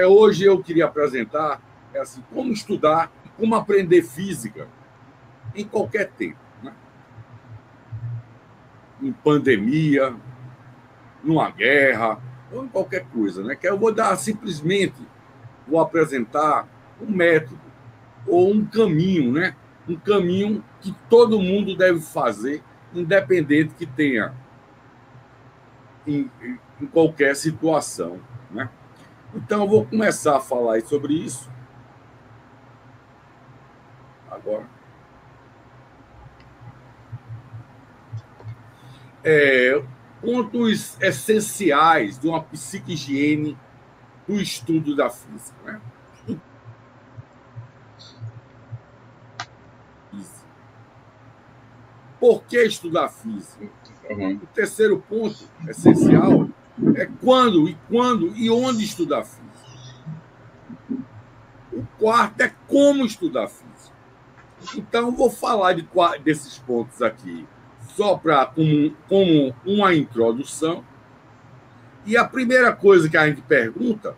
Hoje eu queria apresentar assim, como estudar, como aprender física em qualquer tempo, né? Em pandemia, numa guerra, ou em qualquer coisa, né? Que eu vou apresentar um método ou um caminho, né? Um caminho que todo mundo deve fazer, independente que tenha em qualquer situação, né? Então, eu vou começar a falar sobre isso agora. Pontos essenciais de uma psique-higiene do estudo da física, né? Por que estudar física? O terceiro ponto essencial é quando e onde estudar física. O quarto é como estudar física. Então, vou falar desses pontos aqui só como uma introdução. E a primeira coisa que a gente pergunta,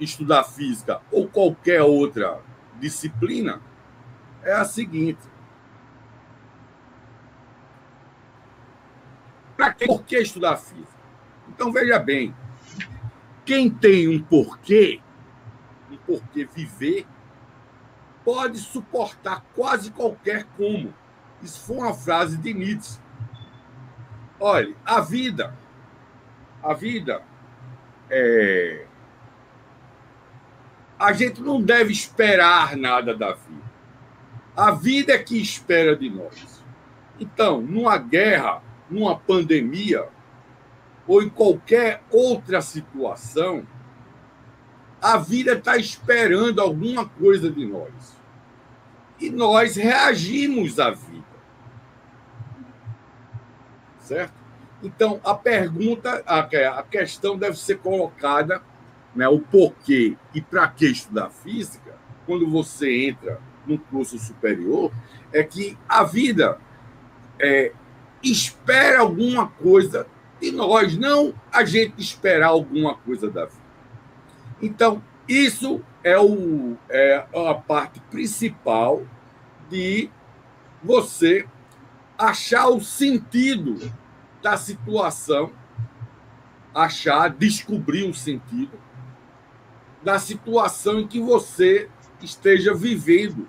estudar física ou qualquer outra disciplina, é a seguinte: por que estudar física? Então, veja bem, quem tem um porquê viver, pode suportar quase qualquer como. Isso foi uma frase de Nietzsche. Olha, a vida a gente não deve esperar nada da vida. A vida é que espera de nós. Então, numa guerra, numa pandemia, ou em qualquer outra situação, a vida está esperando alguma coisa de nós. E nós reagimos à vida. Certo? Então, a questão deve ser colocada, né, o porquê e para que estudar física, quando você entra no curso superior, é que a vida espera alguma coisa de nós, não a gente esperar alguma coisa da vida. Então, isso é a parte principal de você achar o sentido da situação, descobrir o sentido da situação em que você esteja vivendo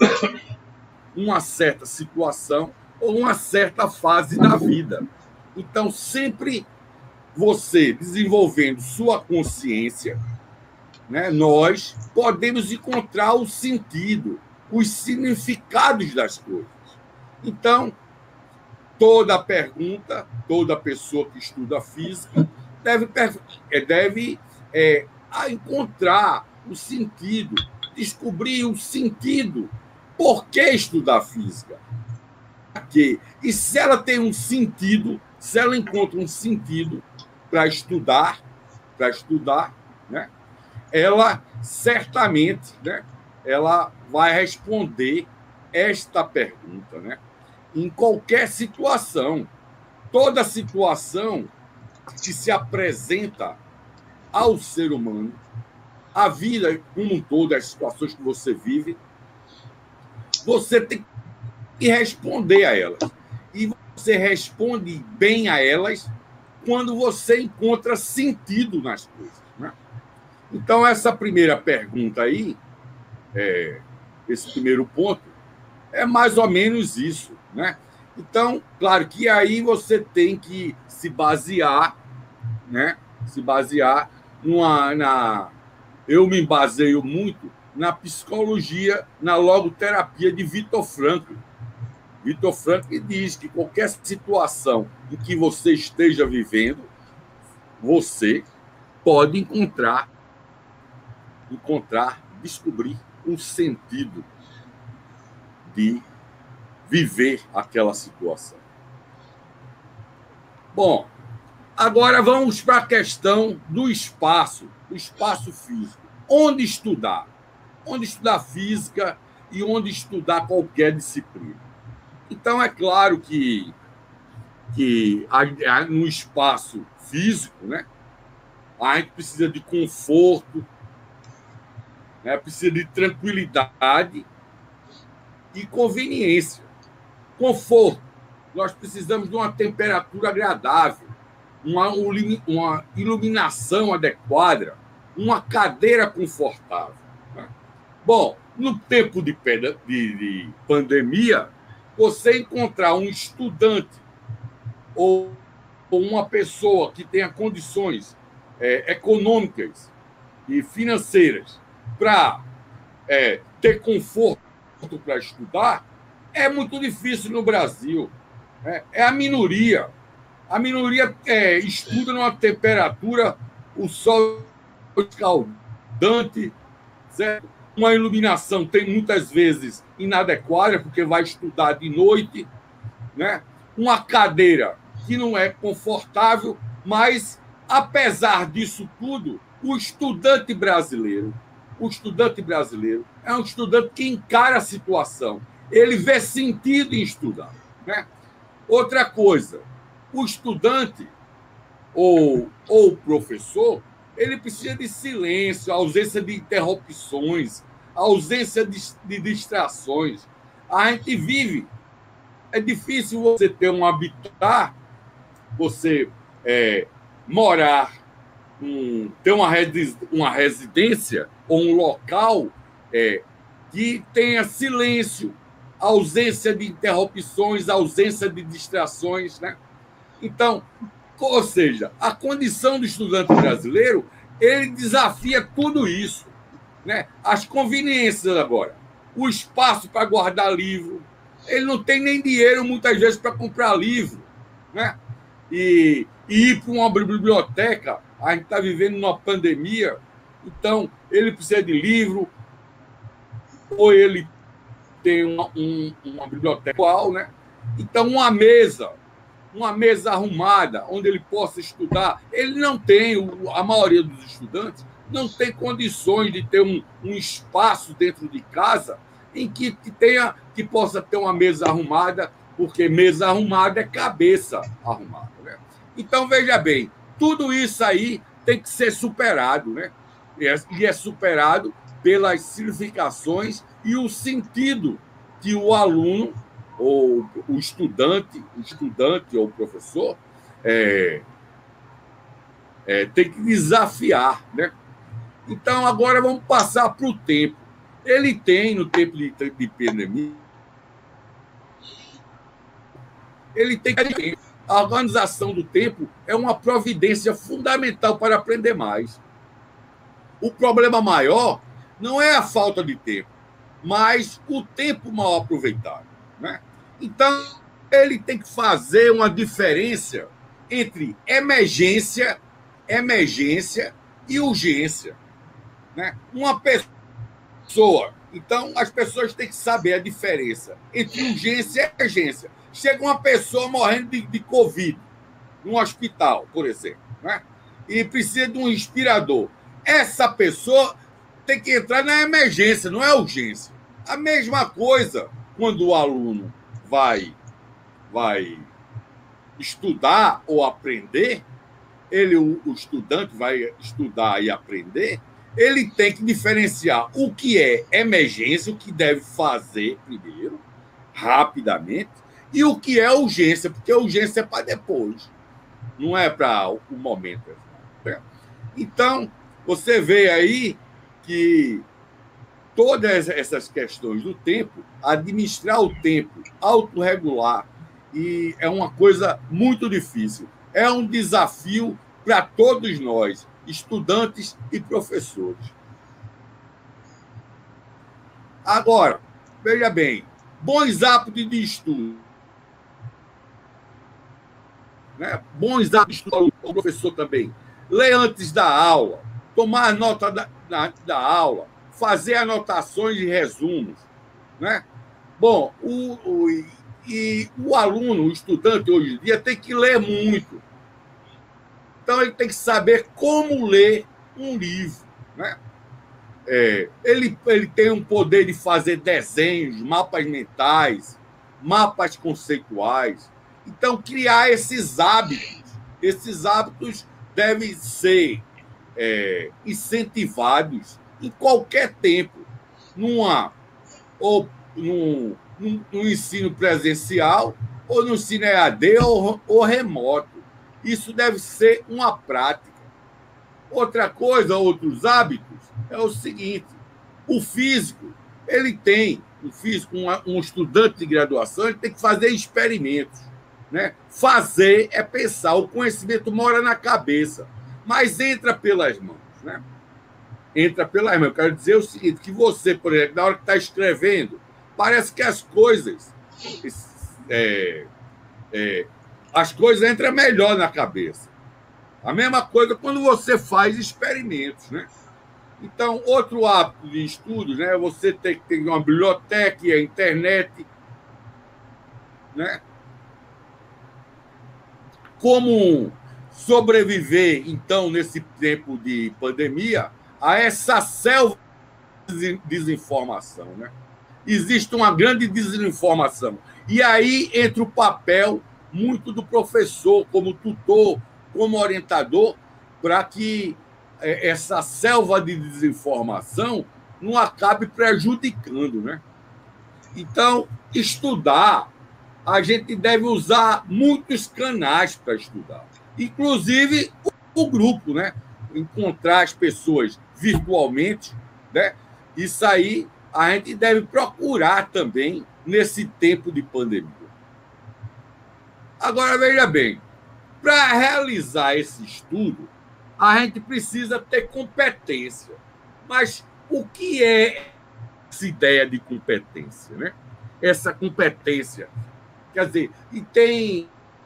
uma certa situação ou uma certa fase da vida. Então, sempre você desenvolvendo sua consciência, né, nós podemos encontrar o sentido, os significados das coisas. Então, toda pessoa que estuda física deve encontrar o sentido, descobrir o sentido. Por que estudar física? Porque, e se ela tem um sentido, se ela encontra um sentido para estudar, né, ela certamente, né, ela vai responder esta pergunta, né? Em qualquer situação, toda situação que se apresenta ao ser humano, a vida como um todo, as situações que você vive, você tem que responder a elas. E você responde bem a elas quando você encontra sentido nas coisas, né? Então, essa primeira pergunta aí, esse primeiro ponto, é mais ou menos isso, né? Então, claro que aí você tem que se basear, né? Eu me baseio muito na psicologia, na logoterapia de Viktor Frankl. Viktor Frankl diz que qualquer situação em que você esteja vivendo, você pode descobrir um sentido de viver aquela situação. Bom, agora vamos para a questão do espaço físico. Onde estudar? Onde estudar física e onde estudar qualquer disciplina. Então, é claro que no espaço físico, né, a gente precisa de conforto, né? Precisa de tranquilidade e conveniência. Conforto. Nós precisamos de uma temperatura agradável, uma iluminação adequada, uma cadeira confortável. Né? Bom, no tempo de pandemia, você encontrar um estudante ou uma pessoa que tenha condições econômicas e financeiras para ter conforto para estudar, é muito difícil no Brasil. É a minoria. A minoria estuda numa temperatura, o sol escaldante, certo? Uma iluminação tem muitas vezes inadequada, porque vai estudar de noite, né? Uma cadeira que não é confortável, mas, apesar disso tudo, o estudante brasileiro é um estudante que encara a situação. Ele vê sentido em estudar, né? Outra coisa, o estudante ou o professor, ele precisa de silêncio, ausência de interrupções, ausência de distrações. A gente vive, é difícil você ter um habitat, você morar, ter uma residência ou um local que tenha silêncio, ausência de interrupções, ausência de distrações, né? Então, ou seja, a condição do estudante brasileiro, ele desafia tudo isso, né? As conveniências agora, o espaço para guardar livro, ele não tem nem dinheiro muitas vezes para comprar livro, né? E ir para uma biblioteca, a gente está vivendo uma pandemia, então ele precisa de livro, ou ele tem uma biblioteca atual, né? Então, uma mesa arrumada, onde ele possa estudar. Ele não tem, a maioria dos estudantes, não tem condições de ter um espaço dentro de casa em que possa ter uma mesa arrumada, porque mesa arrumada é cabeça arrumada, né? Então, veja bem, tudo isso aí tem que ser superado, né? E é superado pelas significações e o sentido que o aluno ou o estudante ou o professor tem que desafiar, né? Então, agora vamos passar para o tempo. Ele tem, no tempo de pandemia, ele tem que... A organização do tempo é uma providência fundamental para aprender mais. O problema maior não é a falta de tempo, mas o tempo mal aproveitado, né? Então, ele tem que fazer uma diferença entre emergência e urgência, né? Uma pessoa... Então, as pessoas têm que saber a diferença entre urgência e emergência. Chega uma pessoa morrendo de Covid num hospital, por exemplo, né? E precisa de um respirador. Essa pessoa tem que entrar na emergência, não é urgência. A mesma coisa quando o aluno vai estudar ou aprender, o estudante vai estudar e aprender, ele tem que diferenciar o que é emergência, o que deve fazer primeiro, rapidamente, e o que é urgência, porque a urgência é para depois, não é para o momento. Então, você vê aí que todas essas questões do tempo, administrar o tempo, autorregular, e é uma coisa muito difícil. É um desafio para todos nós, estudantes e professores. Agora, veja bem, bons hábitos de estudo. Né? Bons hábitos de estudo, o professor também. Ler antes da aula, tomar nota da aula, fazer anotações e resumos, né? Bom, o aluno, o estudante, hoje em dia, tem que ler muito. Então, ele tem que saber como ler um livro, né? Ele tem um poder de fazer desenhos, mapas mentais, mapas conceituais. Então, criar esses hábitos. Esses hábitos devem ser incentivados em qualquer tempo, ou no ensino presencial, ou no ensino EAD ou remoto. Isso deve ser uma prática. Outra coisa, outros hábitos, é o seguinte: o físico, um estudante de graduação, ele tem que fazer experimentos. Né? Fazer é pensar, o conhecimento mora na cabeça, mas entra pelas mãos. Né? Entra pelas mãos. Eu quero dizer o seguinte, que você, por exemplo, na hora que está escrevendo, parece que as coisas entram melhor na cabeça. A mesma coisa quando você faz experimentos, né? Então, outro hábito de estudos, né? Você tem que ter uma biblioteca, a internet, né? Como sobreviver, então, nesse tempo de pandemia, a essa selva de desinformação, né? Existe uma grande desinformação. E aí entra o papel muito do professor, como tutor, como orientador, para que essa selva de desinformação não acabe prejudicando, né? Então, estudar, a gente deve usar muitos canais para estudar, inclusive o grupo, né? Encontrar as pessoas virtualmente, né? Isso aí a gente deve procurar também nesse tempo de pandemia. Agora, veja bem, para realizar esse estudo, a gente precisa ter competência. Mas o que é essa ideia de competência, né? Essa competência, quer dizer,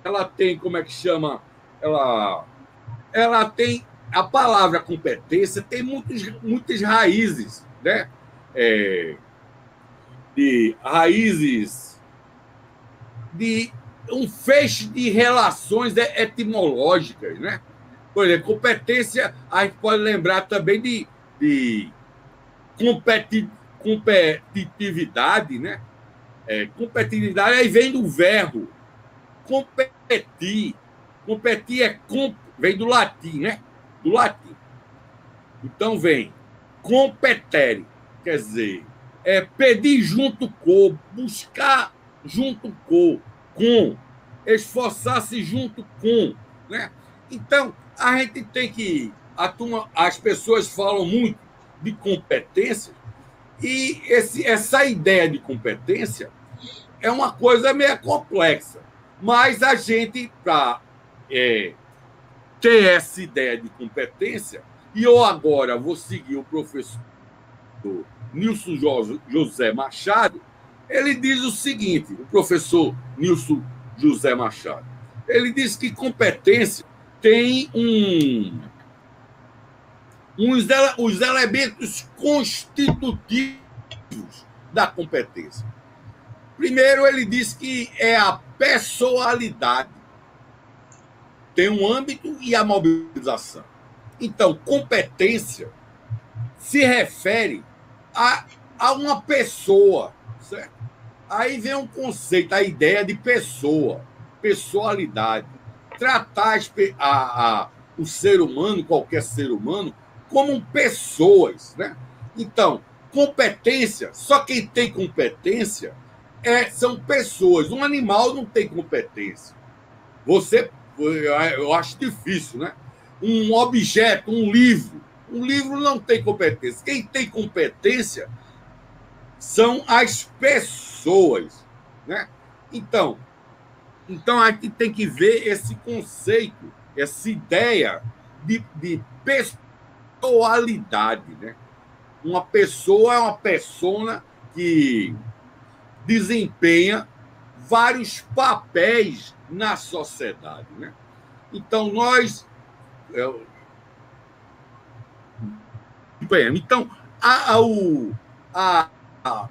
ela tem, como é que chama? Ela tem, a palavra competência tem muitas raízes, né? De raízes de um feixe de relações etimológicas, né? Por exemplo, competência, a gente pode lembrar também de competitividade, né? Competitividade aí vem do verbo competir. Competir vem do latim, né? Do latim. Então vem competere, quer dizer, pedir junto com, buscar junto com, esforçar-se junto com, né? Então, a gente tem que as pessoas falam muito de competência e essa ideia de competência é uma coisa meio complexa, mas a gente, para ter essa ideia de competência, e eu agora vou seguir o professor Nilson José Machado, ele diz o seguinte, o professor Nilson José Machado, ele diz que competência tem os elementos constitutivos da competência. Primeiro, ele diz que é a pessoalidade, tem um âmbito e a mobilização. Então, competência se refere a uma pessoa, certo? Aí vem um conceito, a ideia de pessoa, pessoalidade. Tratar o ser humano, qualquer ser humano, como pessoas, né? Então, competência, só quem tem competência são pessoas. Um animal não tem competência. Eu acho difícil, né? Um objeto, um livro não tem competência. Quem tem competência são as pessoas, né? Então a gente tem que ver esse conceito, essa ideia de pessoalidade, né? Uma pessoa é uma persona que desempenha vários papéis na sociedade, né? Então,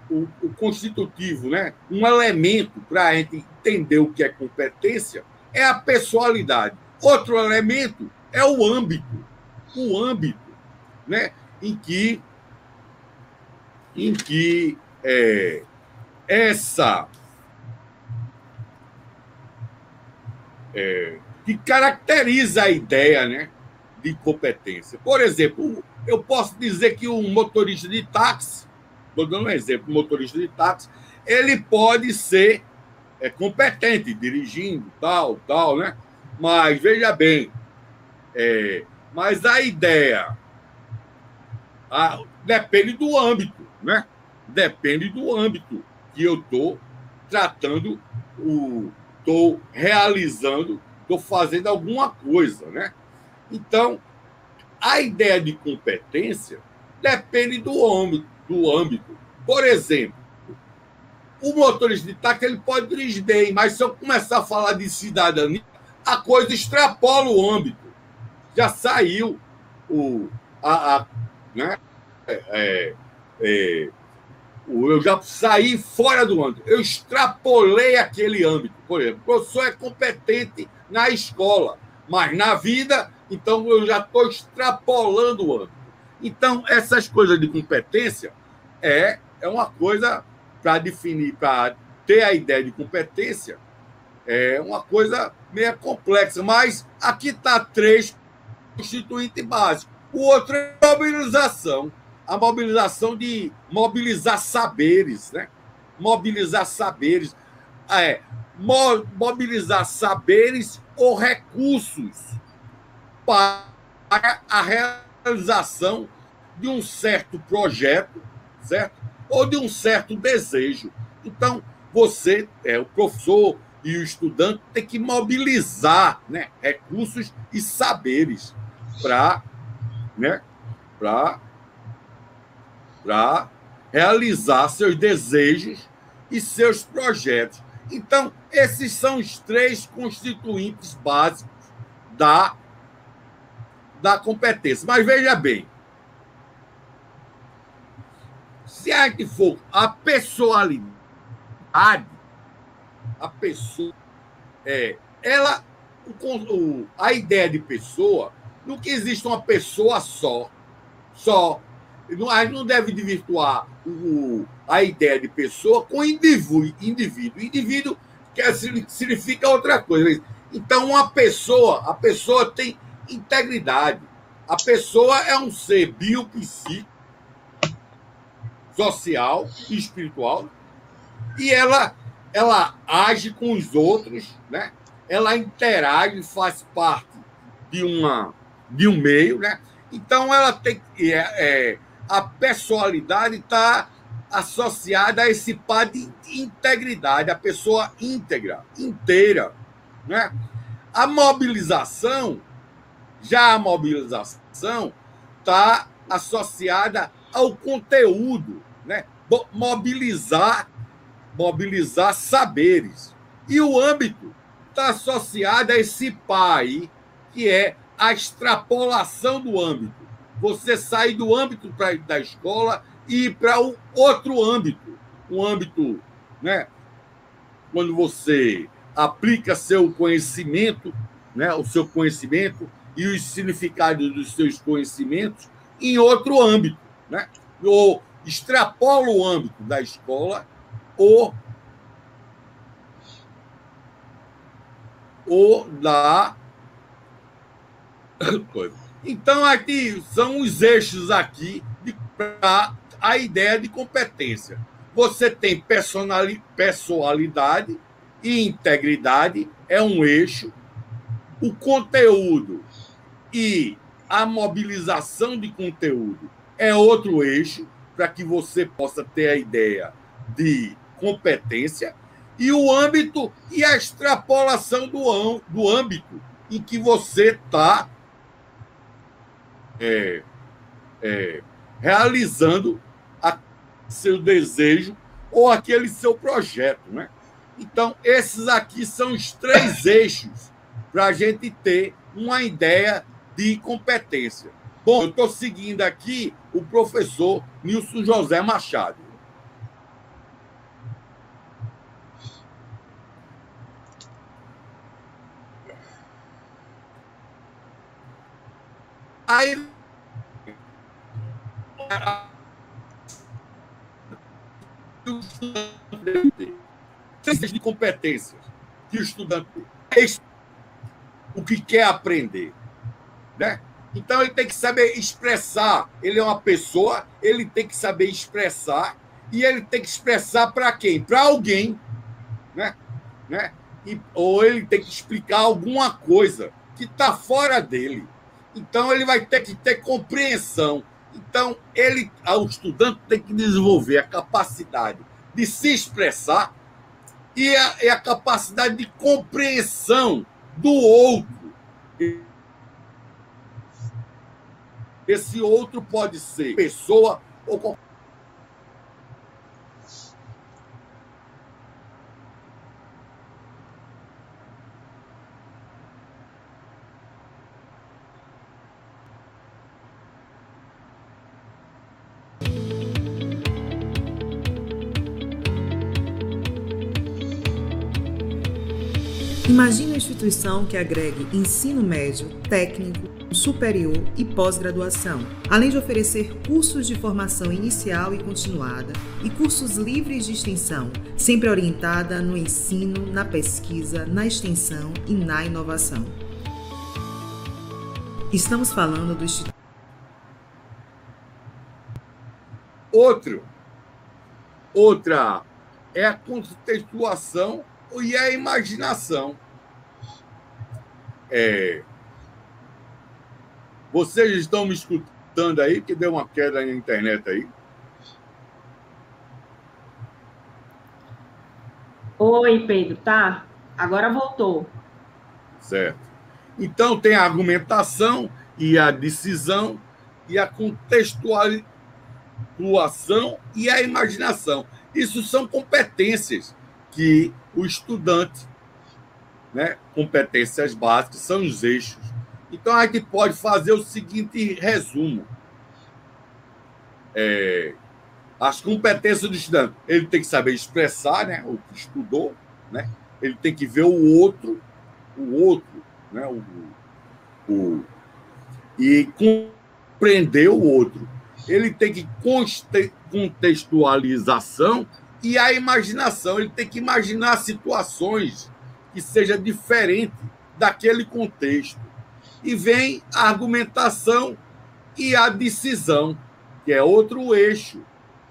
o constitutivo, né? Um elemento para a gente entender o que é competência é a pessoalidade. Outro elemento é o âmbito, né? Em que que caracteriza a ideia, né? de competência. Por exemplo, eu posso dizer que um motorista de táxi, estou dando um exemplo, um motorista de táxi, ele pode ser competente dirigindo, tal, né? Mas, veja bem, mas a ideia depende do âmbito, né? Depende do âmbito que eu estou tratando, estou realizando, estou fazendo alguma coisa, né? Então, a ideia de competência depende do âmbito. Por exemplo, o motorista de táxi ele pode dirigir bem, mas se eu começar a falar de cidadania, a coisa extrapola o âmbito. Já saiu né? Eu já saí fora do âmbito. Eu extrapolei aquele âmbito. Por exemplo, o professor é competente na escola, mas na vida, então eu já estou extrapolando o âmbito. Então, essas coisas de competência é uma coisa para definir, para ter a ideia de competência, é uma coisa meio complexa, mas aqui está 3 constituintes básicos. O outro é a mobilização. A mobilização de mobilizar saberes, né? Mobilizar saberes. Mobilizar saberes ou recursos para a realização de um certo projeto, certo? Ou de um certo desejo. Então, você, o professor e o estudante, tem que mobilizar, né, recursos e saberes para, né, para realizar seus desejos e seus projetos. Então, esses são os 3 constituintes básicos da competência. Mas veja bem, se a gente for a pessoalidade, a pessoa, a ideia de pessoa, não que existe uma pessoa só. A gente não deve desvirtuar a ideia de pessoa com indivíduo. Indivíduo significa outra coisa. Então, a pessoa tem integridade. A pessoa é um ser biopsíquico, social e espiritual, e ela age com os outros, né? Ela interage, faz parte de um meio, né? Então, ela tem a personalidade está associada a esse par de integridade, a pessoa íntegra, inteira, né? A mobilização está associada ao conteúdo, né? Mobilizar saberes. E o âmbito está associado a esse par aí, que é a extrapolação do âmbito. Você sai do âmbito da escola e ir para um outro âmbito. Um âmbito, né? Quando você aplica seu conhecimento, né? O seu conhecimento e os significados dos seus conhecimentos em outro âmbito, né? Ou extrapola o âmbito da escola ou da coisa. Então, aqui são os eixos aqui para a ideia de competência. Você tem personalidade e integridade, é um eixo. O conteúdo e a mobilização de conteúdo é outro eixo, para que você possa ter a ideia de competência. E o âmbito e a extrapolação do âmbito em que você está realizando seu desejo ou aquele seu projeto, né? Então, esses aqui são os 3 eixos para a gente ter uma ideia de competência. Bom, eu estou seguindo aqui o professor Nilson José Machado. Aí, de competências que o estudante tem. O que quer aprender, né? Então, ele tem que saber expressar. Ele é uma pessoa, ele tem que saber expressar, e ele tem que expressar para quem? Para alguém, né? Ou ele tem que explicar alguma coisa que está fora dele. Então, ele vai ter que ter compreensão. Então, o estudante tem que desenvolver a capacidade de se expressar e a capacidade de compreensão do outro. Esse outro pode ser pessoa ou qualquer. Imagine uma instituição que agregue ensino médio, técnico, superior e pós-graduação, além de oferecer cursos de formação inicial e continuada e cursos livres de extensão, sempre orientada no ensino, na pesquisa, na extensão e na inovação. Estamos falando do Instituto. Outra é a contextuação e a imaginação. Vocês estão me escutando aí, que deu uma queda na internet aí? Oi, Pedro, tá? Agora voltou. Certo. Então, tem a argumentação e a decisão e a contextualização e a imaginação. Isso são competências que o estudante, né, competências básicas, são os eixos. Então, a gente pode fazer o seguinte resumo. As competências do estudante. Ele tem que saber expressar, né, o que estudou, né? Ele tem que ver o outro, né, e compreender o outro. Ele tem que contextualização e a imaginação. Ele tem que imaginar situações que seja diferente daquele contexto. E vem a argumentação e a decisão, que é outro eixo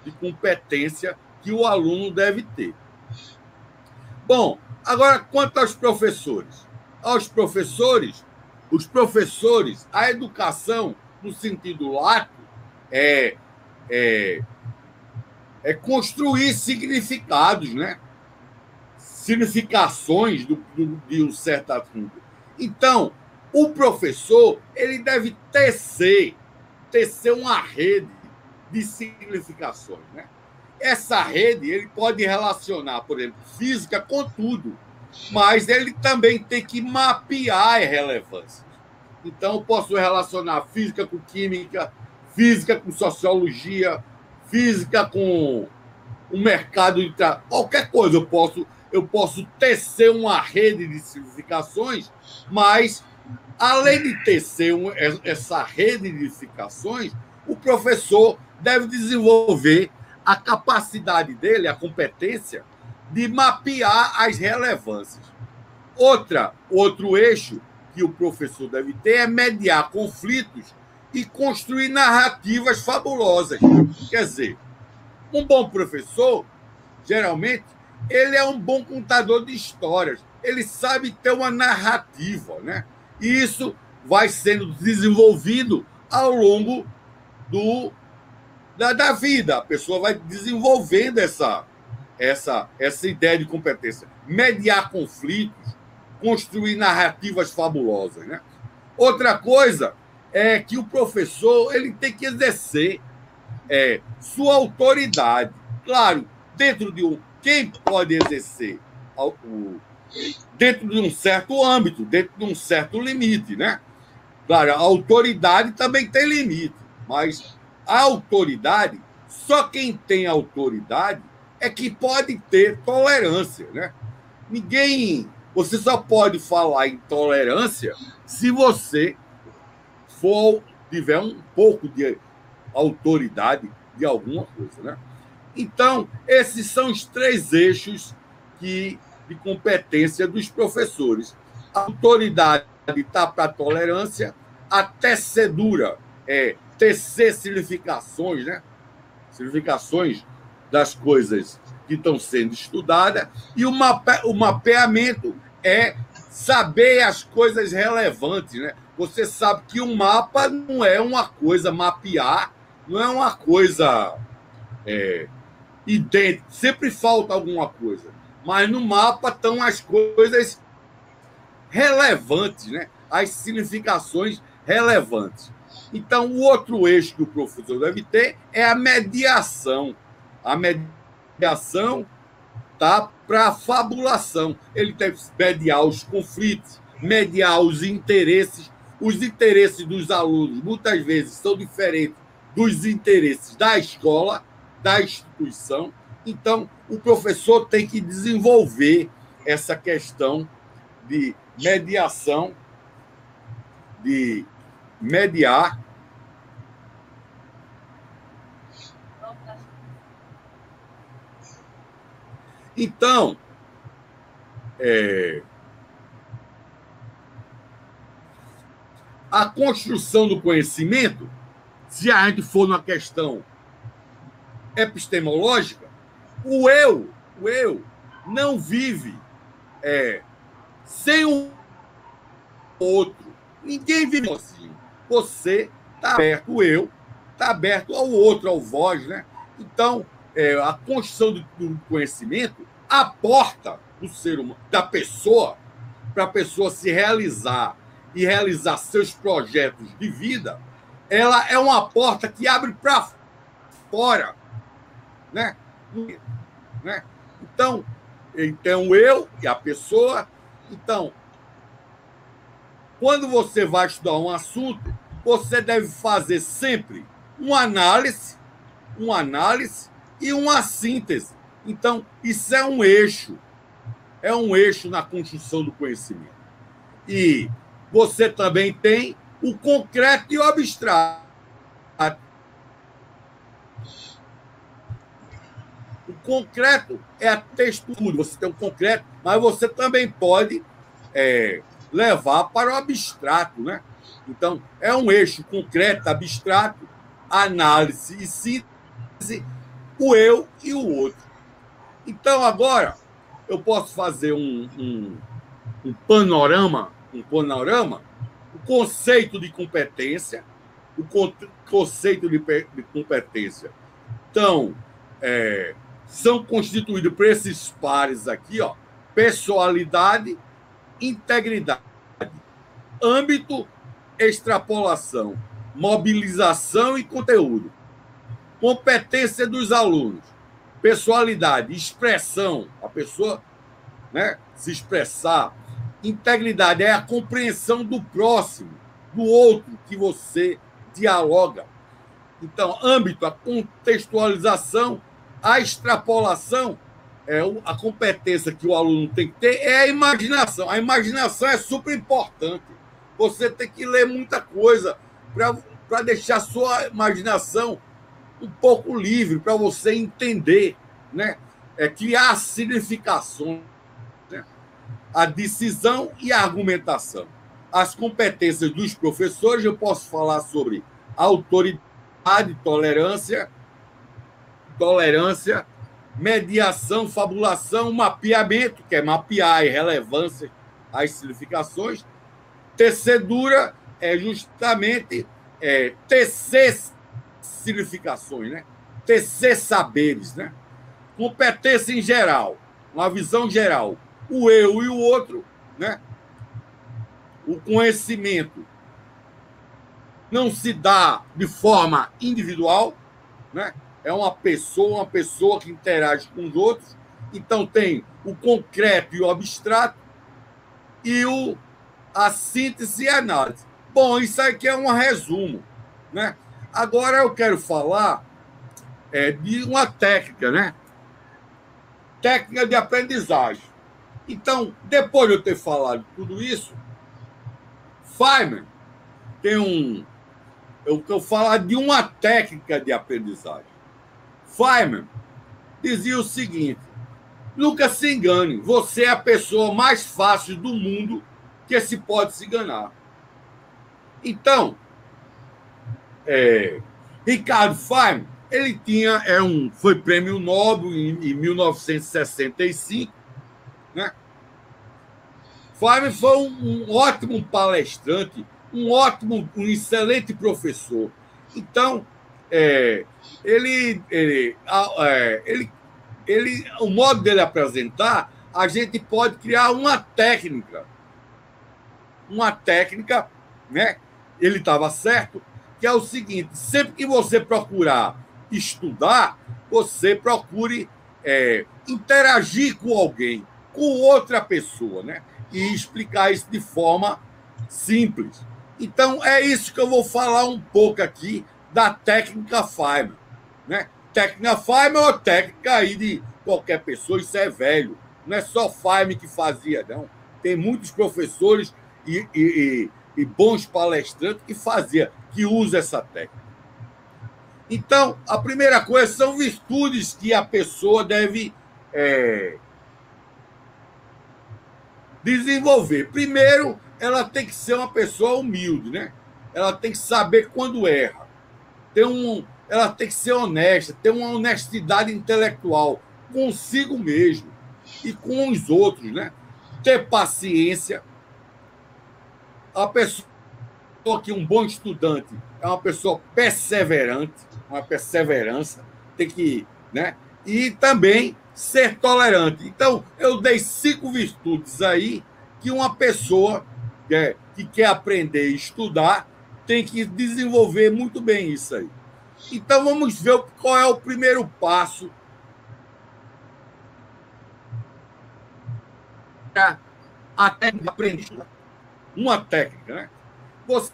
de competência que o aluno deve ter. Bom, agora, quanto aos professores. Os professores, a educação, no sentido lato, é construir significados, né? Significações de um certo assunto. Então, o professor ele deve tecer uma rede de significações, né? Essa rede ele pode relacionar, por exemplo, física com tudo, mas ele também tem que mapear as relevâncias. Então, eu posso relacionar física com química, física com sociologia, física com o mercado de trabalho, qualquer coisa. Eu posso tecer uma rede de significações, mas, além de tecer essa rede de significações, o professor deve desenvolver a capacidade dele, a competência, de mapear as relevâncias. Outro eixo que o professor deve ter é mediar conflitos e construir narrativas fabulosas. Quer dizer, um bom professor, geralmente, ele é um bom contador de histórias. Ele sabe ter uma narrativa, né? E isso vai sendo desenvolvido ao longo da vida. A pessoa vai desenvolvendo essa ideia de competência. Mediar conflitos, construir narrativas fabulosas, né? Outra coisa é que o professor ele tem que exercer sua autoridade. Claro, dentro de quem pode exercer dentro de um certo âmbito, dentro de um certo limite, né? Claro, a autoridade também tem limite, mas a autoridade, só quem tem autoridade é que pode ter tolerância, né? Você só pode falar em tolerância se você tiver um pouco de autoridade de alguma coisa, né? Então, esses são os 3 eixos de competência dos professores. A autoridade está para a tolerância, a tecedura, tecer significações, né? Significações das coisas que estão sendo estudadas, e o mapeamento é saber as coisas relevantes, né? Você sabe que um mapa não é uma coisa, mapear não é uma coisa idêntica, sempre falta alguma coisa, mas no mapa estão as coisas relevantes, né? As significações relevantes. Então, o outro eixo que o professor deve ter é a mediação. A mediação tá para a fabulação. Ele deve mediar os conflitos, mediar os interesses. Os interesses dos alunos, muitas vezes, são diferentes dos interesses da escola, da instituição. Então, o professor tem que desenvolver essa questão de mediação, de mediar. Então, a construção do conhecimento, se a gente for numa questão epistemológica, o eu não vive sem o outro. Ninguém vive assim. Você está aberto, o eu está aberto ao outro, ao vós, né? Então, a construção do conhecimento, a porta do ser humano, da pessoa, para a pessoa se realizar e realizar seus projetos de vida, ela é uma porta que abre para fora, né? Então, eu e a pessoa. Então, quando você vai estudar um assunto, você deve fazer sempre uma análise e uma síntese. Então, isso é um eixo na construção do conhecimento. E você também tem o concreto e o abstrato. O concreto é a textura. Você tem um concreto, mas você também pode levar para o abstrato, né? Então, é um eixo concreto, abstrato, análise e síntese, o eu e o outro. Então, agora, eu posso fazer um panorama, o conceito de competência, conceito de competência. Então, são constituídos por esses pares aqui, ó, pessoalidade, integridade, âmbito, extrapolação, mobilização e conteúdo. Competência dos alunos, pessoalidade, expressão, a pessoa, né, se expressar. Integridade é a compreensão do próximo, do outro que você dialoga. Então, âmbito, a contextualização, a extrapolação, a competência que o aluno tem que ter é a imaginação. A imaginação é super importante. Você tem que ler muita coisa para deixar a sua imaginação um pouco livre, para você entender, né? Criar significações, né? A decisão e a argumentação. As competências dos professores, eu posso falar sobre autoridade, tolerância, mediação, fabulação, mapeamento, que é mapear a relevância, as significações. Tecedura é justamente tecer significações, né? Tecer saberes, né? Competência em geral, uma visão geral, o eu e o outro, né? O conhecimento não se dá de forma individual, né? É uma pessoa que interage com os outros. Então, tem o concreto e o abstrato e a síntese e a análise. Bom, isso aqui é um resumo, né? Agora eu quero falar de uma técnica, né? Técnica de aprendizagem. Então, depois de eu ter falado tudo isso, Feynman tem eu quero falar de uma técnica de aprendizagem. Feynman dizia o seguinte: nunca se engane, você é a pessoa mais fácil do mundo que se pode se enganar. Então, Ricardo Feynman, ele foi prêmio Nobel em 1965, né? Feynman foi um ótimo palestrante, um excelente professor. Então, o modo dele apresentar, a gente pode criar uma técnica, né? Ele estava certo, que é o seguinte: sempre que você procurar estudar, você procure interagir com alguém, com outra pessoa, né? E explicar isso de forma simples. Então, é isso que eu vou falar um pouco aqui da técnica Feynman, né? Técnica Feynman é uma técnica aí de qualquer pessoa, isso é velho. Não é só Feynman que fazia, não. Tem muitos professores e bons palestrantes que usam essa técnica. Então, a primeira coisa são virtudes que a pessoa deve desenvolver. Primeiro, ela tem que ser uma pessoa humilde, né? Ela tem que saber quando erra. Ela tem que ser honesta, ter uma honestidade intelectual consigo mesmo e com os outros, né? Ter paciência. A pessoa que um bom estudante é uma pessoa perseverante, uma perseverança, tem que, né? E também ser tolerante. Então, eu dei 5 virtudes aí que uma pessoa que quer aprender e estudar tem que desenvolver muito bem isso aí. Então, vamos ver qual é o primeiro passo para a técnica de aprender. Uma técnica, né? Você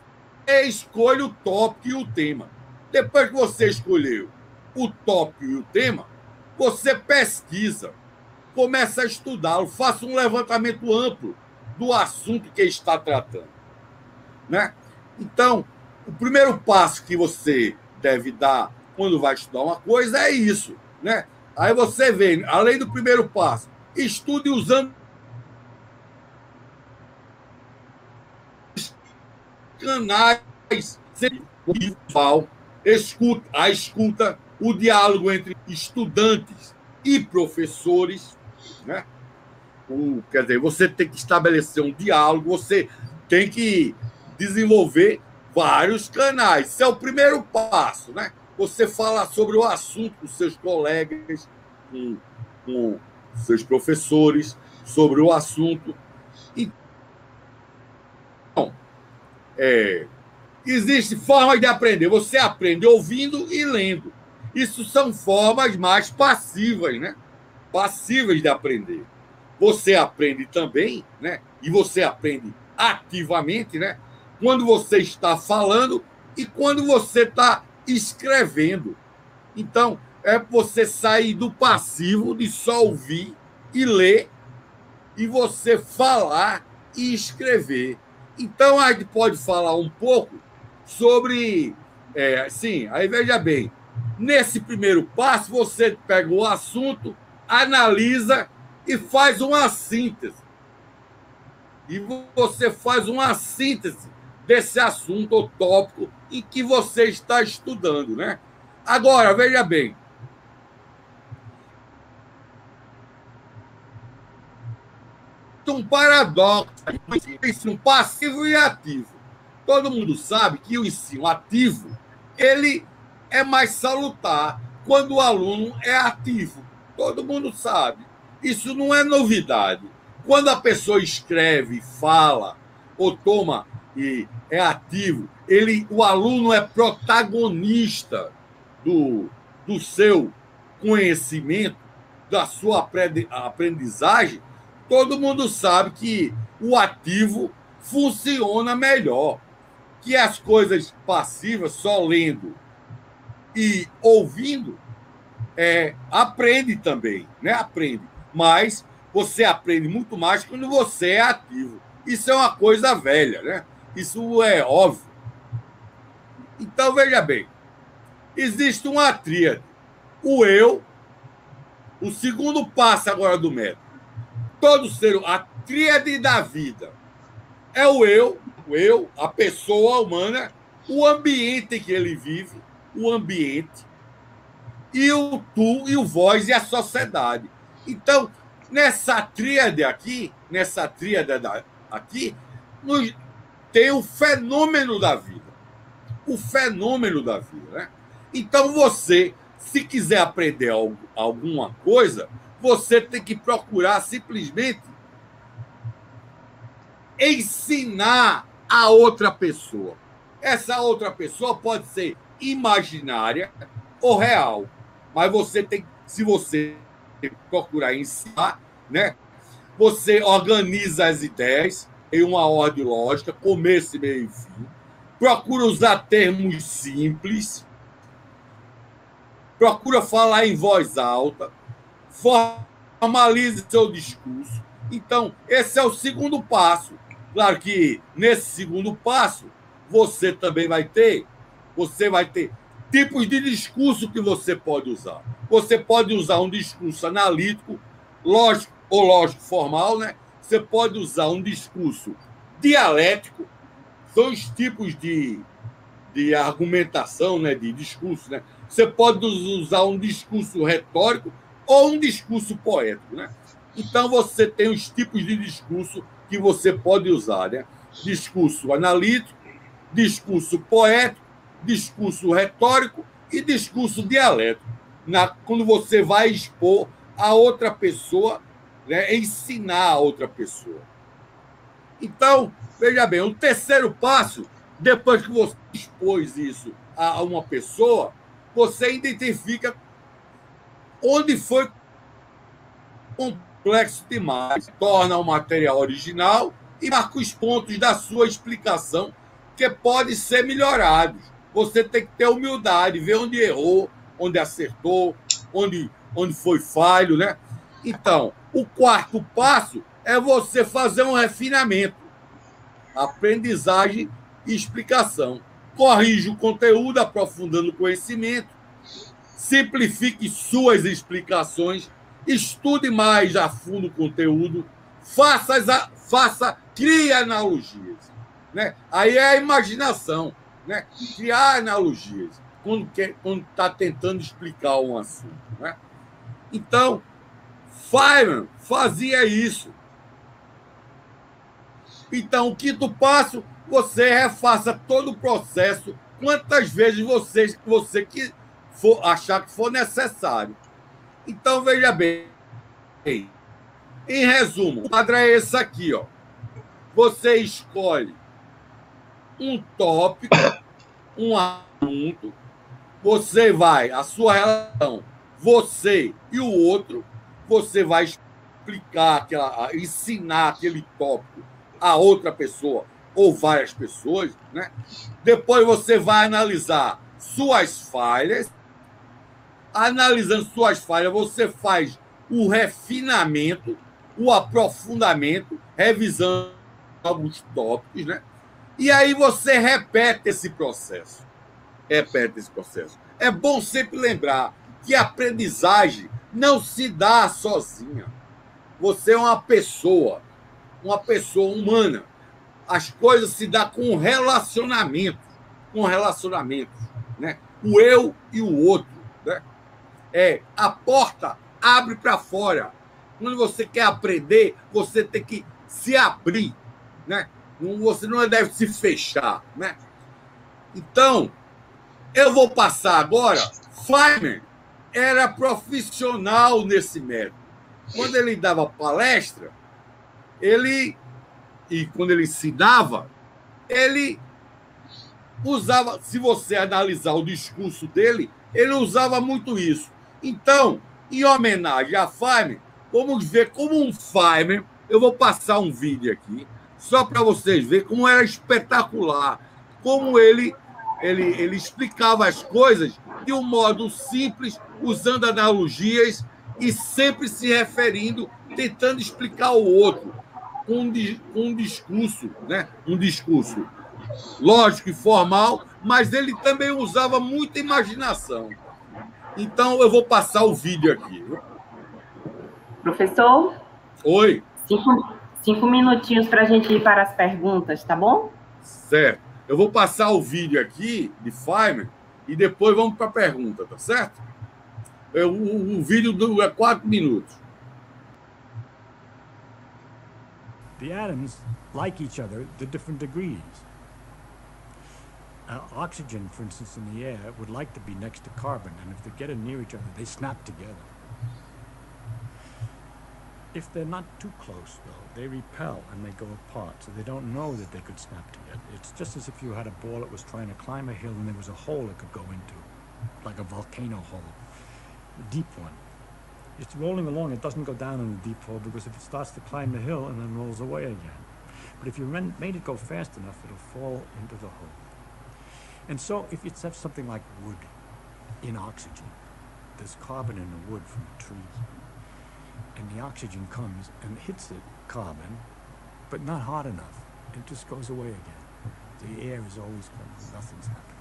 escolhe o tópico e o tema. Depois que você escolheu o tópico e o tema, você pesquisa, começa a estudá-lo, faça um levantamento amplo do assunto que está tratando, né? Então, o primeiro passo que você deve dar quando vai estudar uma coisa é isso, né? Aí você vê, além do primeiro passo, estude usando canais, a escuta, o diálogo entre estudantes e professores, né? Quer dizer, você tem que estabelecer um diálogo, você tem que desenvolver vários canais. Esse é o primeiro passo, né? Você falar sobre o assunto com seus colegas, com seus professores, sobre o assunto. Então, existe formas de aprender. Você aprende ouvindo e lendo. Isso são formas mais passivas, né? Passivas de aprender. Você aprende também, né? E você aprende ativamente, né? Quando você está falando e quando você está escrevendo. Então, é você sair do passivo de só ouvir e ler e você falar e escrever. Então, a gente pode falar um pouco sobre... sim, aí veja bem, nesse primeiro passo, você pega o assunto, analisa e faz uma síntese. E você faz uma síntese desse assunto ou tópico em que você está estudando, né? Agora, veja bem, um paradoxo, um ensino passivo e ativo. Todo mundo sabe que o ensino ativo ele é mais salutar quando o aluno é ativo. Todo mundo sabe. Isso não é novidade. Quando a pessoa escreve, fala ou toma e é ativo, o aluno é protagonista do seu conhecimento, da sua aprendizagem. Todo mundo sabe que o ativo funciona melhor, que as coisas passivas, só lendo e ouvindo, aprende também, né? Aprende. Mas você aprende muito mais quando você é ativo. Isso é uma coisa velha, né? Isso é óbvio. Então, veja bem, existe uma tríade. O eu, o segundo passo agora do método. A tríade da vida é o eu, O eu, a pessoa humana, o ambiente em que ele vive, o ambiente, e o tu, e o vós, e a sociedade. Então, nessa tríade aqui, tem o fenômeno da vida. O fenômeno da vida, né? Então, você, se quiser aprender alguma coisa, você tem que procurar simplesmente ensinar a outra pessoa. Essa outra pessoa pode ser imaginária ou real, mas você tem, se você procurar ensinar, né? Você organiza as ideias em uma ordem lógica, começo, meio e fim. Procura usar termos simples. Procura falar em voz alta. Formalize seu discurso. Então, esse é o segundo passo. Claro que nesse segundo passo, você vai ter tipos de discurso que você pode usar. Você pode usar um discurso analítico, lógico ou lógico formal, né? Você pode usar um discurso dialético, são os tipos de argumentação, né? De discurso, né? Você pode usar um discurso retórico ou um discurso poético, né? Então, você tem os tipos de discurso que você pode usar, né? Discurso analítico, discurso poético, discurso retórico e discurso dialético. Quando você vai expor a outra pessoa, né? Ensinar a outra pessoa. Então, veja bem, o terceiro passo, depois que você expôs isso a uma pessoa, você identifica onde foi complexo demais, torna o material original e marca os pontos da sua explicação que podem ser melhorados. Você tem que ter humildade, ver onde errou, onde acertou, onde foi falho, né? Então, o quarto passo é você fazer um refinamento, aprendizagem e explicação. Corrige o conteúdo, aprofundando o conhecimento, simplifique suas explicações, estude mais a fundo o conteúdo, crie analogias, né? Aí é a imaginação, né? Criar analogias quando está tentando explicar um assunto, né? Então, Feynman fazia isso. Então, o quinto passo, você refaça todo o processo quantas vezes você achar que for necessário. Então, veja bem. Em resumo, o quadro é esse aqui, ó. Você escolhe um tópico, um assunto, a sua relação, você e o outro, você vai explicar, ensinar aquele tópico a outra pessoa ou várias pessoas, né? Depois você vai analisar suas falhas. Analisando suas falhas, você faz o refinamento, o aprofundamento, revisando alguns tópicos, né? E aí você repete esse processo. É bom sempre lembrar que a aprendizagem não se dá sozinha. Você é uma pessoa humana. As coisas se dão com relacionamentos, né? O eu e o outro, né? A porta abre para fora. Quando você quer aprender, você tem que se abrir, né? Você não deve se fechar, né? Então, eu vou passar agora. Feynman era profissional nesse método. Quando ele dava palestra, quando ele ensinava, ele usava, se você analisar o discurso dele, ele usava muito isso. Então, em homenagem a Feynman, vamos ver como um Feynman, eu vou passar um vídeo aqui, só para vocês verem como era espetacular, como ele explicava as coisas de um modo simples, usando analogias e sempre se referindo, tentando explicar o outro, com um discurso, né? Um discurso lógico e formal, mas ele também usava muita imaginação. Então, eu vou passar o vídeo aqui. Professor? Oi. 5 minutinhos para a gente ir para as perguntas, tá bom? Certo. Eu vou passar o vídeo aqui de Feynman e depois vamos para a pergunta, tá certo? O vídeo é 4 minutos. The atoms like each other to different degrees. Oxygen, for instance, in the air would like to be next to carbon, and if they're getting near each other, they snap together. If they're not too close, though, they repel and they go apart, so they don't know that they could snap together. It's just as if you had a ball that was trying to climb a hill and there was a hole it could go into, like a volcano hole, a deep one. It's rolling along, it doesn't go down in the deep hole, because if it starts to climb the hill and then rolls away again. But if you made it go fast enough, it'll fall into the hole. And so if you have something like wood in oxygen, there's carbon in the wood from the trees, and the oxygen comes and hits it, carbon, but not hard enough. It just goes away again. The air is always coming, nothing's happening.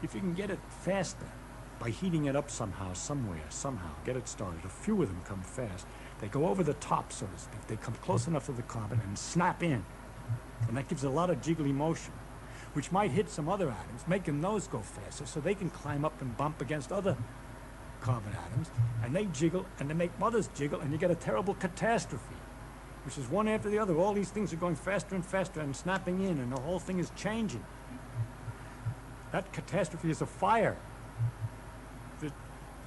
If you can get it faster, by heating it up somehow, somehow, get it started, a few of them come fast, they go over the top, so to speak. They come close enough to the carbon and snap in. And that gives a lot of jiggly motion, which might hit some other atoms, making those go faster, so they can climb up and bump against other carbon atoms, and they jiggle, and they make others jiggle, and you get a terrible catastrophe, which is one after the other. All these things are going faster and faster and snapping in, and the whole thing is changing. That catastrophe is a fire.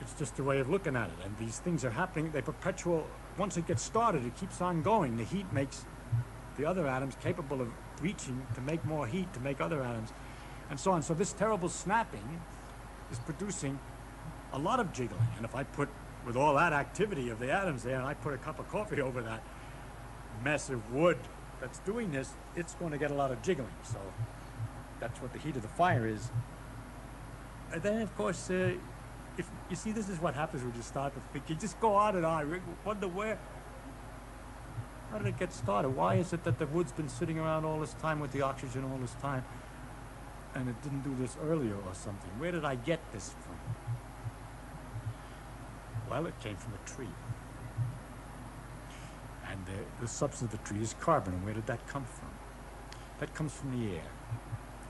It's just a way of looking at it, and these things are happening. They perpetual. Once it gets started, it keeps on going. The heat makes the other atoms capable of reaching to make more heat, to make other atoms, and so on. So this terrible snapping is producing a lot of jiggling. And if I put, with all that activity of the atoms there, and I put a cup of coffee over that massive wood that's doing this, it's going to get a lot of jiggling. So that's what the heat of the fire is. And then, of course, if you see, this is what happens when you start to think. You just go on and on. You wonder how did it get started? Why is it that the wood's been sitting around all this time with the oxygen all this time, and it didn't do this earlier or something? Where did I get this from? Well, it came from a tree. And the substance of the tree is carbon. And where did that come from? That comes from the air.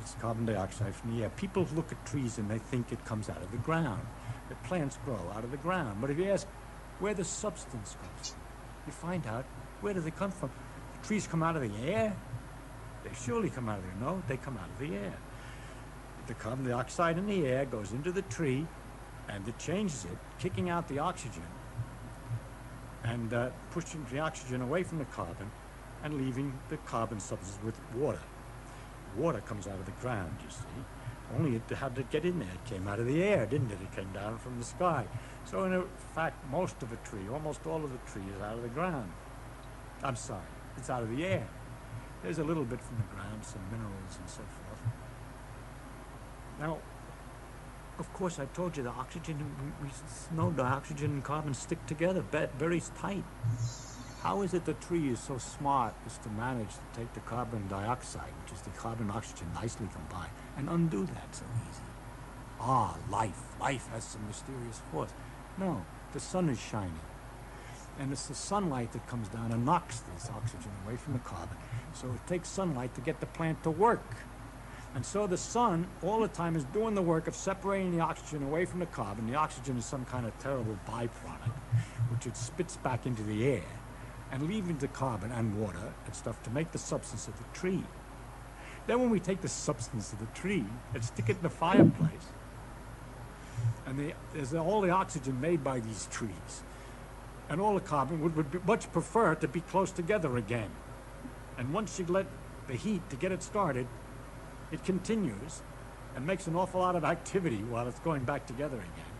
It's carbon dioxide from the air. People look at trees and they think it comes out of the ground. The plants grow out of the ground. But if you ask where the substance comes from, you find out, where do they come from? The trees come out of the air? They surely come out of the air. No, they come out of the air. The carbon dioxide in the air goes into the tree, and it changes it, kicking out the oxygen and pushing the oxygen away from the carbon and leaving the carbon substance with water. Water comes out of the ground, you see. Only how did it get in there? It came out of the air, didn't it? It came down from the sky. So in fact, most of a tree, almost all of the tree is out of the ground. I'm sorry, it's out of the air. There's a little bit from the ground, some minerals and so forth. Now, of course, I told you the oxygen, we know the oxygen and carbon stick together very tight. How is it the tree is so smart as to manage to take the carbon dioxide, which is the carbon oxygen nicely combined, and undo that so easy? Ah, life. Life has some mysterious force. No, the sun is shining. And it's the sunlight that comes down and knocks this oxygen away from the carbon. So it takes sunlight to get the plant to work. And so the sun, all the time, is doing the work of separating the oxygen away from the carbon. The oxygen is some kind of terrible byproduct, which it spits back into the air, and leaving the carbon and water and stuff to make the substance of the tree. Then when we take the substance of the tree and stick it in the fireplace, and there's all the oxygen made by these trees, and all the carbon would much prefer to be close together again. And once you let the heat to get it started, it continues and makes an awful lot of activity while it's going back together again.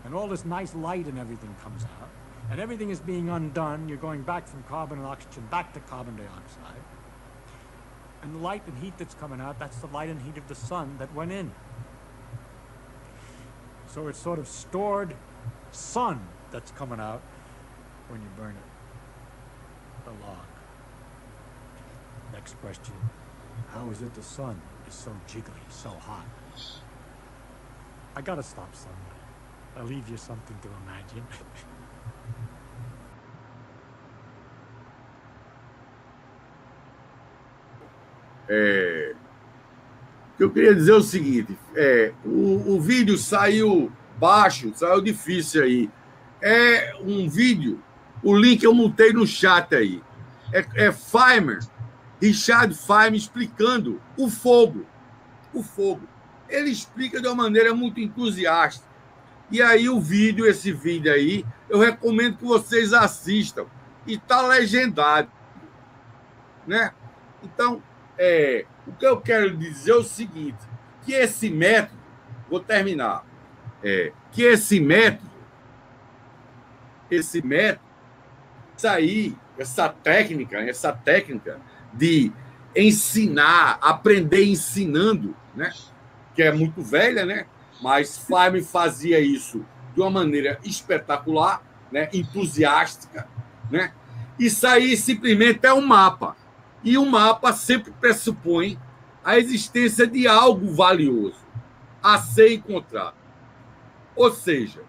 And all this nice light and everything comes out, and everything is being undone. You're going back from carbon and oxygen back to carbon dioxide. And the light and heat that's coming out, that's the light and heat of the sun that went in. So it's sort of stored sun that's coming out when you burn it, the log. Next question, how is it the sun is so jiggly, so hot? I gotta stop somewhere. I'll leave you something to imagine. O que eu queria dizer é o seguinte: o vídeo saiu baixo, saiu difícil aí. É um vídeo, o link eu montei no chat aí. É Feynman, Richard Feynman explicando o fogo. O fogo. Ele explica de uma maneira muito entusiasta. E aí esse vídeo aí, eu recomendo que vocês assistam. E está legendado, né? Então, o que eu quero dizer é o seguinte, que esse método, vou terminar, que esse método, essa técnica de ensinar, aprender ensinando, né? Que é muito velha, né? Mas Feynman fazia isso de uma maneira espetacular, né? Entusiástica, né? Isso aí simplesmente é um mapa. E o mapa sempre pressupõe a existência de algo valioso a ser encontrado. Ou seja,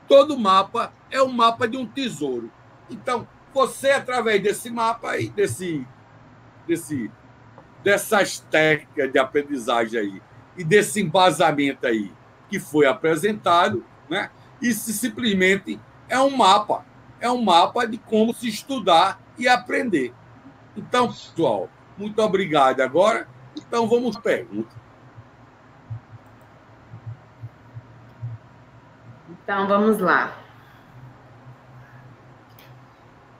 todo mapa é um mapa de um tesouro. Então, você, através desse mapa aí, dessas técnicas de aprendizagem aí, e desse embasamento aí que foi apresentado, né? Isso simplesmente é um mapa de como se estudar e aprender. Então, pessoal, muito obrigado agora. Então, vamos à pergunta. Então, vamos lá.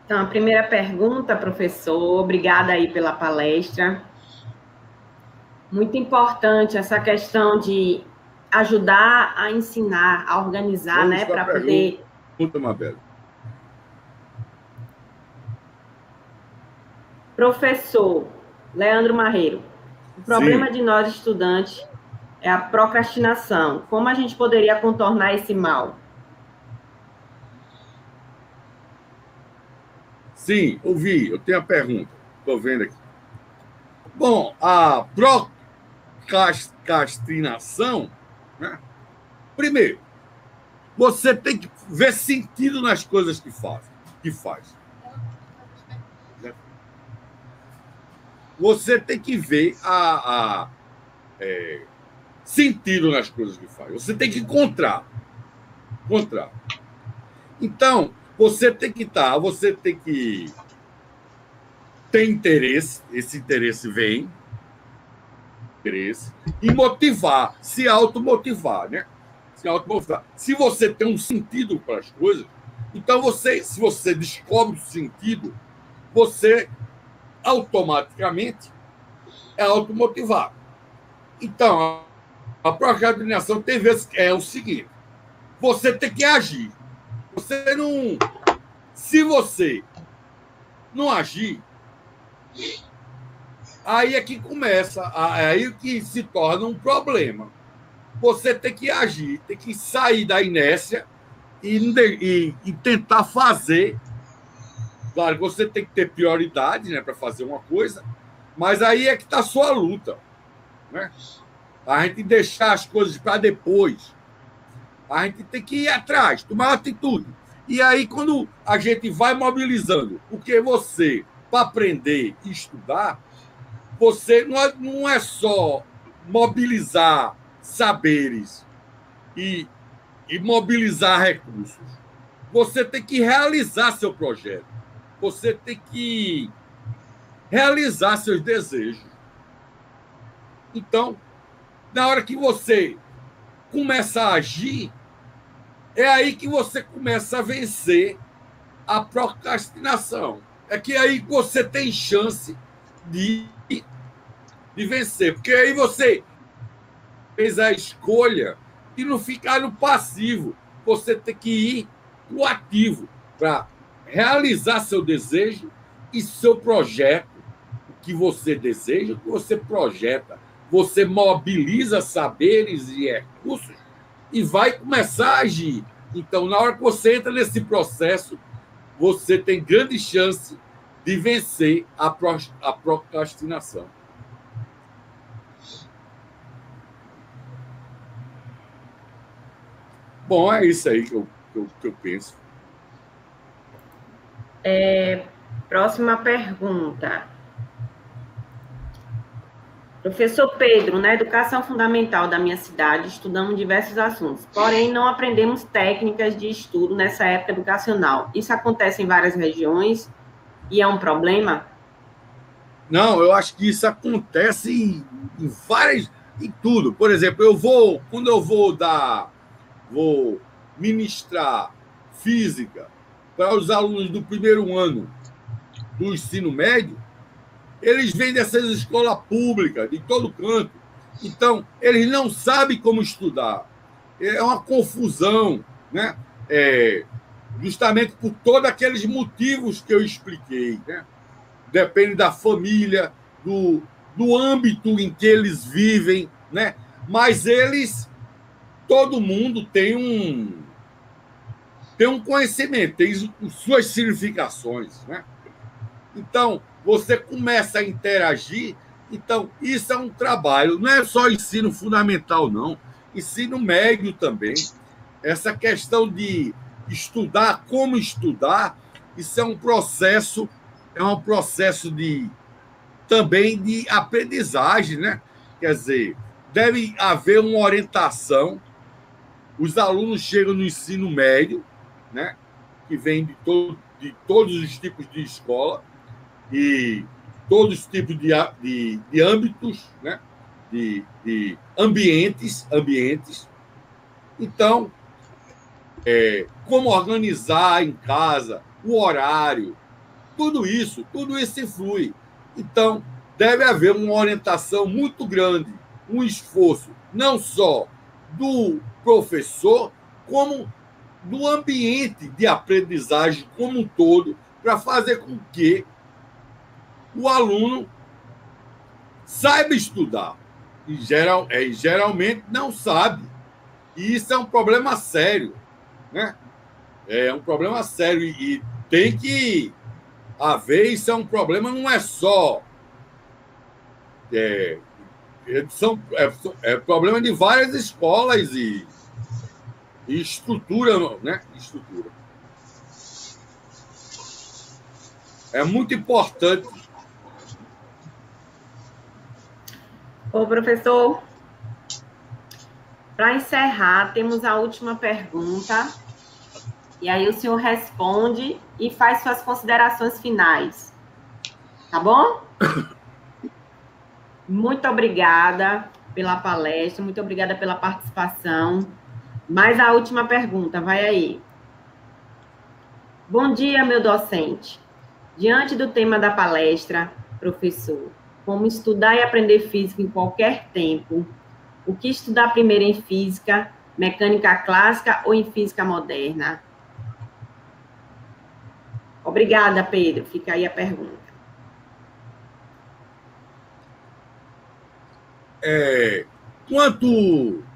Então, a primeira pergunta, professor, obrigada aí pela palestra. Muito importante essa questão de ajudar a ensinar, a organizar, Vamos né, para poder... Pergunta, Mabel. Professor Leandro Marreiro, o problema Sim. de nós estudantes é a procrastinação. Como a gente poderia contornar esse mal? Sim, ouvi. Eu tenho a pergunta. Estou vendo aqui. Bom, a procrastinação, né? Primeiro, você tem que ver sentido nas coisas que faz. Você tem que ver sentido nas coisas que faz. Você tem que encontrar. Então, você tem que ter interesse, esse interesse vem, e motivar, se automotivar, né? Se você tem um sentido para as coisas, então se você descobre o sentido, você automaticamente é automotivado. Então, a procrastinação tem vezes que é o seguinte: você tem que agir. Se você não agir, aí é que começa, aí que se torna um problema. Você tem que agir, tem que sair da inércia e tentar fazer. Claro que você tem que ter prioridade, né, para fazer uma coisa, mas aí é que está a sua luta, né? A gente deixar as coisas para depois. A gente tem que ir atrás, tomar atitude. E aí, quando a gente vai mobilizando, porque você, para aprender e estudar, você não é só mobilizar saberes e mobilizar recursos. Você tem que realizar seu projeto. Você tem que realizar seus desejos. Então, na hora que você começa a agir, é aí que você começa a vencer a procrastinação. É que aí você tem chance de vencer. Porque aí você fez a escolha de não ficar no passivo. Você tem que ir no ativo para realizar seu desejo e seu projeto. O que você deseja, o que você projeta. Você mobiliza saberes e recursos e vai começar a agir. Então, na hora que você entra nesse processo, você tem grande chance de vencer a procrastinação. Bom, é isso aí que eu penso. Próxima pergunta. Professor Pedro, na educação fundamental da minha cidade, estudamos diversos assuntos, porém não aprendemos técnicas de estudo nessa época educacional. Isso acontece em várias regiões e é um problema? Não, eu acho que isso acontece em várias, em tudo. Por exemplo, quando eu vou ministrar física para os alunos do primeiro ano do ensino médio, eles vêm dessas escolas públicas, de todo canto. Então, eles não sabem como estudar. É uma confusão, né? Justamente por todos aqueles motivos que eu expliquei, né? Depende da família, do âmbito em que eles vivem, né? Mas todo mundo tem um conhecimento, tem suas significações, né? Então, você começa a interagir. Então, isso é um trabalho, não é só ensino fundamental, não. Ensino médio também. Essa questão de estudar, como estudar, isso é um processo também de aprendizagem, né? Quer dizer, deve haver uma orientação. Os alunos chegam no ensino médio, né? Que vem de todos os tipos de escola, e todos os tipos de âmbitos, né? de ambientes. Então, como organizar em casa, o horário, tudo isso influi. Então, deve haver uma orientação muito grande, um esforço, não só do professor, como do ambiente de aprendizagem como um todo, para fazer com que o aluno saiba estudar. E geralmente não sabe. E isso é um problema sério, né? É um problema sério e tem que haver. Isso é um problema, não é só... É problema de várias escolas e estrutura, né? Estrutura. É muito importante. Ô, professor, para encerrar, temos a última pergunta. E aí o senhor responde e faz suas considerações finais. Tá bom? Muito obrigada pela palestra, muito obrigada pela participação. Mas a última pergunta, vai aí. Bom dia, meu docente. Diante do tema da palestra, professor, como estudar e aprender física em qualquer tempo, o que estudar primeiro em física, mecânica clássica ou em física moderna? Obrigada, Pedro. Fica aí a pergunta.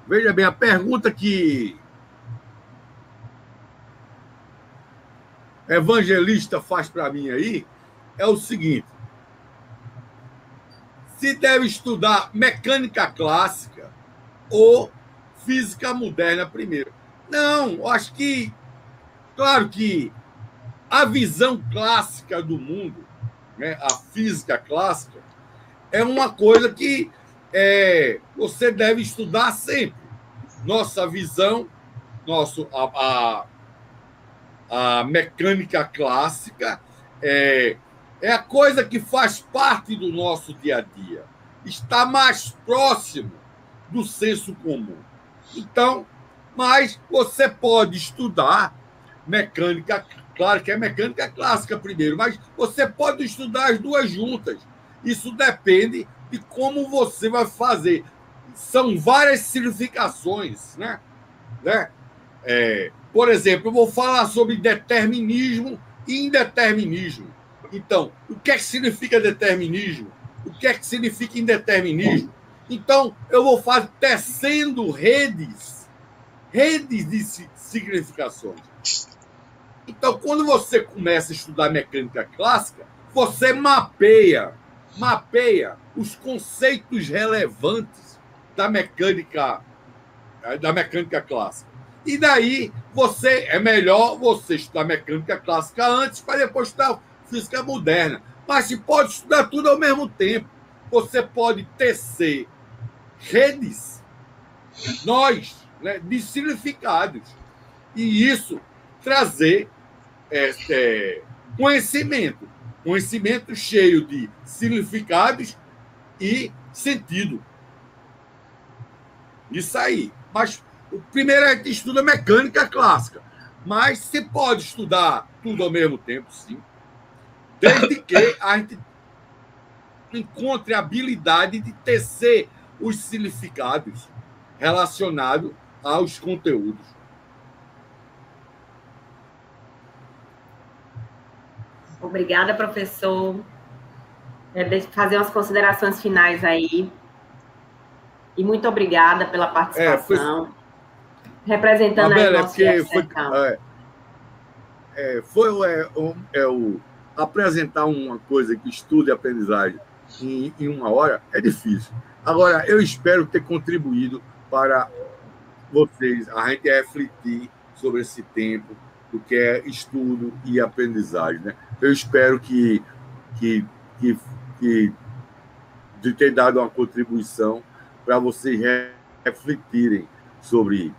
Veja bem, a pergunta que Evangelista faz para mim aí é o seguinte: se deve estudar mecânica clássica ou física moderna primeiro? Não, eu acho que, claro que a visão clássica do mundo, né, a física clássica, é uma coisa que você deve estudar sempre. Nossa visão, a mecânica clássica é a coisa que faz parte do nosso dia a dia. Está mais próximo do senso comum. Então, mas você pode estudar mecânica, claro que é mecânica clássica primeiro, mas você pode estudar as duas juntas. Isso depende de como você vai fazer. São várias significações, né? Por exemplo, eu vou falar sobre determinismo e indeterminismo. Então, o que é que significa determinismo? O que é que significa indeterminismo? Então, eu vou tecendo redes de significações. Então, quando você começa a estudar mecânica clássica, você mapeia os conceitos relevantes da mecânica clássica. E daí é melhor você estudar mecânica clássica antes para depois estudar física moderna. Mas se pode estudar tudo ao mesmo tempo. você pode tecer redes, né, de significados. E isso trazer conhecimento cheio de significados e sentido. Isso aí. Mas o primeiro a gente estuda mecânica clássica. Mas você pode estudar tudo ao mesmo tempo, sim. Desde que a gente encontre a habilidade de tecer os significados relacionados aos conteúdos. Obrigada, professor. Deixa eu fazer umas considerações finais aí. E muito obrigada pela participação. Representando aí o nosso apresentar uma coisa que estudo e aprendizagem em 1 hora é difícil. Agora, eu espero ter contribuído para vocês, a gente refletir sobre esse tempo, do que é estudo e aprendizagem, né? Eu espero de ter dado uma contribuição para vocês refletirem sobre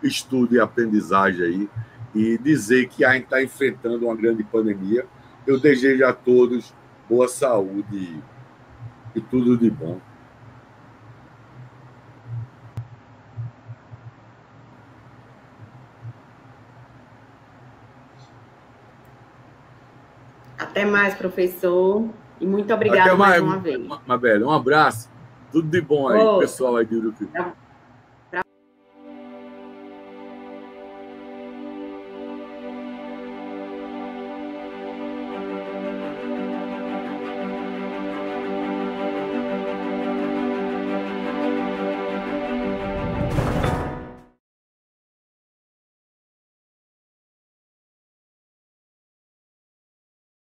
estudo e aprendizagem aí, e dizer que a gente está enfrentando uma grande pandemia. Eu desejo a todos boa saúde e tudo de bom. Até mais, professor. E muito obrigada mais uma vez. Mabel, um abraço. Tudo de bom aí, pessoal aí do YouTube.